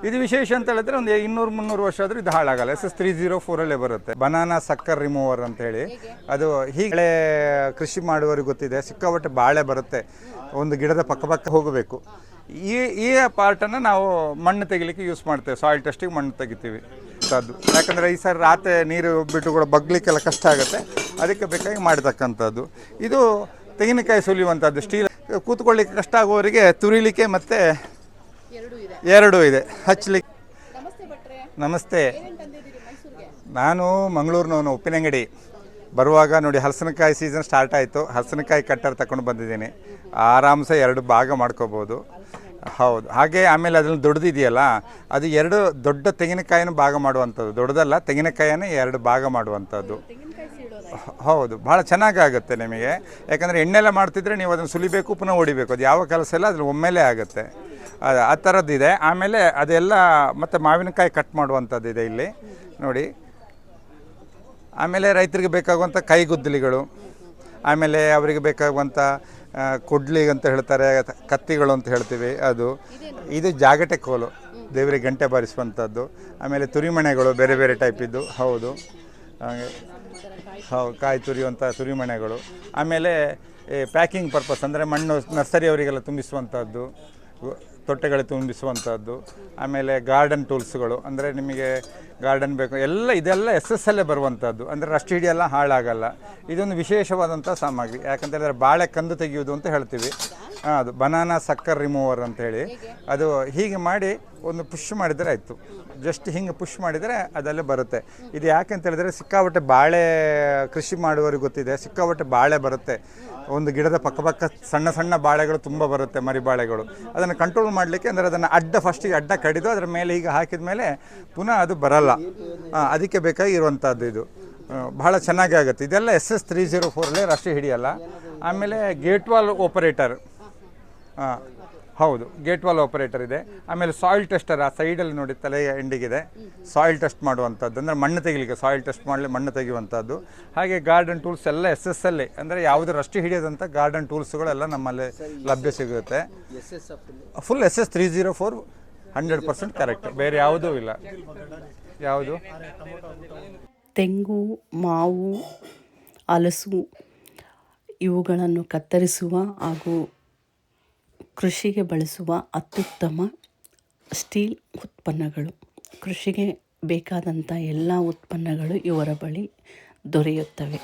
ಇದು ವಿಶೇಷ ಅಂತ ಹೇಳಿದ್ರೆ ಒಂದು 200-300 ವರ್ಷ ಆದರೂ ಇದು ಹಾಳಾಗಲ್ಲ. SS304 ಬರುತ್ತೆ. ಬನಾನಾ ಸಕ್ಕರ್ ರಿಮೂವರ್ ಅಂತ ಹೇಳಿ, ಅದು ಹೀಗೆ ಕೃಷಿ ಮಾಡುವವರಿಗೆ ಗೊತ್ತಿದೆ. ಸಿಕ್ಕಾಪಟ್ಟೆ ಬಾಳೆ ಬರುತ್ತೆ, ಒಂದು ಗಿಡದ ಪಕ್ಕ ಹೋಗಬೇಕು. ಈ ಪಾರ್ಟನ್ನು ನಾವು ಮಣ್ಣು ತೆಗಿಲಿಕ್ಕೆ ಯೂಸ್ ಮಾಡ್ತೇವೆ. ಸಾಯಿಲ್ ಟೆಸ್ಟಿಗೆ ಮಣ್ಣು ತೆಗಿತೀವಿ ಅದು. ಯಾಕಂದರೆ ಈ ಸಾರಿ ರಾತ್ರಿ ನೀರು ಬಿಟ್ಟು ಕೂಡ ಬಗ್ಲಿಕ್ಕೆಲ್ಲ ಕಷ್ಟ ಆಗುತ್ತೆ, ಅದಕ್ಕೆ ಬೇಕಾಗಿ ಮಾಡತಕ್ಕಂಥದ್ದು. ಇದು ತೆಂಗಿನಕಾಯಿ ಸುಲಿಯುವಂಥದ್ದು. ಸ್ಟೀಲ್ ಕೂತ್ಕೊಳ್ಳಿಕ್ಕೆ ಕಷ್ಟ ಆಗುವವರಿಗೆ ತುರಿಲಿಕ್ಕೆ ಮತ್ತು ಎರಡೂ ಇದೆ, ಹಚ್ಚಲಿಕ್ಕೆ. ನಮಸ್ತೆ. ನಾನು ಮಂಗಳೂರಿನವನು, ಉಪ್ಪಿನಂಗಡಿ. ಬರುವಾಗ ನೋಡಿ ಹಲಸಿನಕಾಯಿ ಸೀಸನ್ ಸ್ಟಾರ್ಟ್ ಆಯಿತು. ಹಲಸಿನಕಾಯಿ ಕಟ್ಟರ್ ತಗೊಂಡು ಬಂದಿದ್ದೀನಿ. ಆರಾಮ್ಸೆ 2 ಭಾಗ ಮಾಡ್ಕೋಬೋದು. ಹೌದು. ಹಾಗೆ ಆಮೇಲೆ ಅದ್ರಲ್ಲಿ ದೊಡ್ಡದಿದೆಯಲ್ಲ, ಅದು 2 ದೊಡ್ಡ ತೆಂಗಿನಕಾಯಿನೂ ಭಾಗ ಮಾಡುವಂಥದ್ದು. ದೊಡ್ಡದಲ್ಲ, ತೆಂಗಿನಕಾಯಿನೇ 2 ಭಾಗ ಮಾಡುವಂಥದ್ದು. ಹೌದು, ಭಾಳ ಚೆನ್ನಾಗಾಗುತ್ತೆ ನಿಮಗೆ. ಯಾಕಂದರೆ ಎಣ್ಣೆಲ್ಲ ಮಾಡ್ತಿದ್ರೆ ನೀವು ಅದನ್ನು ಸುಲಿಬೇಕು, ಪುನಃ ಹೊಡಿಬೇಕು. ಅದು ಯಾವ ಕೆಲಸ ಇಲ್ಲ, ಅದ್ರಲ್ಲಿ ಒಮ್ಮೆಲೇ ಆಗುತ್ತೆ. ಆ ಥರದ್ದಿದೆ. ಆಮೇಲೆ ಅದೆಲ್ಲ ಮತ್ತು ಮಾವಿನಕಾಯಿ ಕಟ್ ಮಾಡುವಂಥದ್ದಿದೆ ಇಲ್ಲಿ ನೋಡಿ. ಆಮೇಲೆ ರೈತರಿಗೆ ಬೇಕಾಗುವಂಥ ಕೈಗುದ್ದಲಿಗಳು, ಆಮೇಲೆ ಅವರಿಗೆ ಬೇಕಾಗುವಂಥ ಕೊಡ್ಲಿ ಅಂತ ಹೇಳ್ತಾರೆ, ಕತ್ತಿಗಳು ಅಂತ ಹೇಳ್ತೀವಿ. ಇದು ಜಾಗಟೆ ಕೋಲು, ದೇವರಿಗೆ ಗಂಟೆ ಬಾರಿಸುವಂಥದ್ದು. ಆಮೇಲೆ ತುರಿಮಣೆಗಳು ಬೇರೆ ಬೇರೆ ಟೈಪಿದ್ದು. ಹೌದು, ಕಾಯಿ ತುರಿಯುವಂಥ ತುರಿಮಣೆಗಳು. ಆಮೇಲೆ ಪ್ಯಾಕಿಂಗ್ ಪರ್ಪಸ್ ಅಂದರೆ ಮಣ್ಣು ನರ್ಸರಿಯವರಿಗೆಲ್ಲ ತುಂಬಿಸುವಂಥದ್ದು, ತೊಟ್ಟೆಗಳು ತುಂಬಿಸುವಂಥದ್ದು. ಆಮೇಲೆ ಗಾರ್ಡನ್ ಟೂಲ್ಸ್ಗಳು, ಅಂದರೆ ನಿಮಗೆ ಗಾರ್ಡನ್ ಬೇಕು ಇದೆಲ್ಲ SS ಬರುವಂಥದ್ದು. ಅಂದರೆ ರಸ್ಟ್ ಹಿಡಿಯಲ್ಲ, ಹಾಳಾಗಲ್ಲ. ಇದೊಂದು ವಿಶೇಷವಾದಂಥ ಸಾಮಗ್ರಿ. ಯಾಕಂತೇಳಿದ್ರೆ ಬಾಳೆ ಕಂದು ತೆಗೆಯುವುದು ಅಂತ ಹೇಳ್ತೀವಿ. ಅದು ಬನಾನಾ ಸಕ್ಕರ್ ರಿಮೂವರ್ ಅಂಥೇಳಿ. ಅದು ಹೀಗೆ ಮಾಡಿ ಒಂದು ಪುಷ್ ಮಾಡಿದರೆ ಆಯಿತು. ಜಸ್ಟ್ ಹಿಂಗೆ ಪುಷ್ ಮಾಡಿದರೆ ಅದಲ್ಲೇ ಬರುತ್ತೆ. ಇದು ಯಾಕೆ ಅಂತ ಹೇಳಿದ್ರೆ ಸಿಕ್ಕಾಪಟ್ಟೆ ಬಾಳೆ ಕೃಷಿ ಮಾಡುವವರಿಗೆ ಗೊತ್ತಿದೆ. ಸಿಕ್ಕಾಪಟ್ಟೆ ಬಾಳೆ ಬರುತ್ತೆ, ಒಂದು ಗಿಡದ ಪಕ್ಕ ಸಣ್ಣ ಸಣ್ಣ ಬಾಳೆಗಳು ತುಂಬ ಬರುತ್ತೆ, ಮರಿ ಬಾಳೆಗಳು. ಅದನ್ನು ಕಂಟ್ರೋಲ್ ಮಾಡಲಿಕ್ಕೆ ಅಂದರೆ ಅದನ್ನು ಫಸ್ಟಿಗೆ ಅಡ್ಡ ಕಡಿದು ಅದರ ಮೇಲೆ ಹೀಗೆ ಹಾಕಿದ ಮೇಲೆ ಪುನಃ ಅದು ಬರಲ್ಲ. ಅದಕ್ಕೆ ಬೇಕಾಗಿ ಇರುವಂಥದ್ದು ಇದು. ಭಾಳ ಚೆನ್ನಾಗಿ ಆಗುತ್ತೆ. ಇದೆಲ್ಲ SS304 ರಸ್ಟ್ ಹಿಡಿಯಲ್ಲ. ಆಮೇಲೆ ಗೇಟ್ ವಾಲ್ ಆಪರೇಟರ್, ಹೌದು, ಗೇಟ್ ವಾಲ್ ಆಪರೇಟರ್ ಇದೆ. ಆಮೇಲೆ ಸಾಯಿಲ್ ಟೆಸ್ಟರ್, ಆ ಸೈಡಲ್ಲಿ ನೋಡಿ ತಲೆಯ ಎಂಡಿಗಿದೆ, ಸಾಯಿಲ್ ಟೆಸ್ಟ್ ಮಾಡುವಂಥದ್ದು. ಅಂದರೆ ಮಣ್ಣು ತೆಗಿಲಿಕ್ಕೆ ಸಾಯಿಲ್ ಟೆಸ್ಟ್ ಮಾಡಲಿ, ಮಣ್ಣು ತೆಗೆಯುವಂಥದ್ದು. ಹಾಗೆ ಗಾರ್ಡನ್ ಟೂಲ್ಸ್ ಎಲ್ಲ SS ಅಂದರೆ ಯಾವುದು ರಸ್ಟ್ ಹಿಡಿಯೋದಂಥ ಗಾರ್ಡನ್ ಟೂಲ್ಸ್ಗಳೆಲ್ಲ ನಮ್ಮಲ್ಲಿ ಲಭ್ಯ ಸಿಗುತ್ತೆ. ಫುಲ್ SS304 100% ಕರೆಕ್ಟ್, ಬೇರೆ ಯಾವುದೂ ಇಲ್ಲ. ಯಾವುದು? ತೆಂಗು, ಮಾವು, ಹಲಸು ಇವುಗಳನ್ನು ಕತ್ತರಿಸುವ ಹಾಗೂ ಕೃಷಿಗೆ ಬಳಸುವ ಅತ್ಯುತ್ತಮ ಸ್ಟೀಲ್ ಉತ್ಪನ್ನಗಳು. ಕೃಷಿಗೆ ಬೇಕಾದಂಥ ಎಲ್ಲ ಉತ್ಪನ್ನಗಳು ಇವರ ಬಳಿ ದೊರೆಯುತ್ತವೆ.